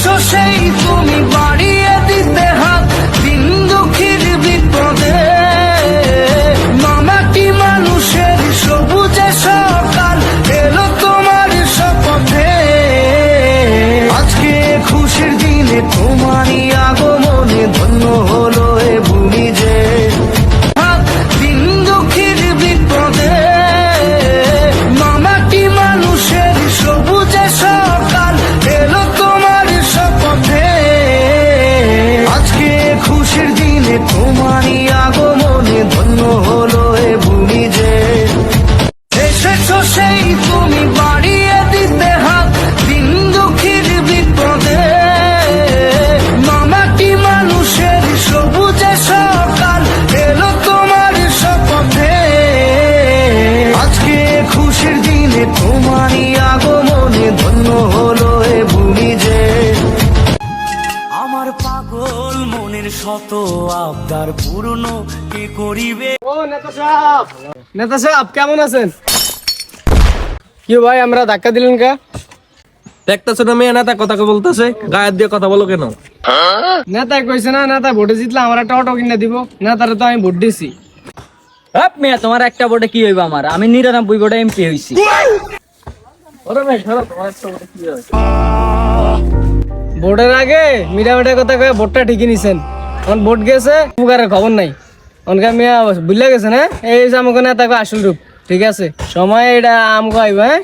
এসেছো সেই তুমি বাড়িয়ে দিতে হাত দিন দুঃখীর বিপদে। মামাটি মানুষের সবুজে সকাল এলো তোমার শপথে। আজকে খুশির দিনে তোমারই আগমনে ধন্য হলো এ ভূমি যে। হাত দিন দুঃখীর বিপদে। মামাটি মানুষের সবুজে সকাল এলো তোমার শপথে। আজকে খুশির দিনে তোমারই আগমনে ধন্য হলো এ ভূমি যে। এসেছো সেই তুমি বাড়িয়ে দিতে হাত দিন দুঃখীর বিপদে। মামাটি মানুষের সবুজে সকাল এলো তোমার শপথে। আজকে খুশির দিনে তোমারই আগমনে ধন্য হলো এ ভূমি যে। আমার পাগল মনের শত আবদার পূর্ণ কে করিবে। ও নেতা সাহেব কেমন আছেন? কি ভাই আমরা ধাক্কা দিলেন কা? দেখতেছো না মেয়ে নেতা কথা বলতেছে, গায়ের দিয়ে কথা বলো কেন? নেতা কইছে না নেতা ভোটে জিতলে আমার একটা অটো কিনে দিব। নেতারে তো আমি ভোট দিছি। হ্যাঁ মেয়ে, তোমার একটা ভোটে কি হইবা? আমি 99 ভোটে এমপি হইছি। ভোটের আগে মিটামিটা কথা কয়ে ভোটটা ঠিকই নিছেন। এখন ভোট গেছে উপকারের খবর নাই। অনকা মিয়া বুঝলে গেছে না এই যে আমাকে নেতা আসল রূপ। ঠিক আছে সময় এটা আমগো আইবা। হ্যাঁ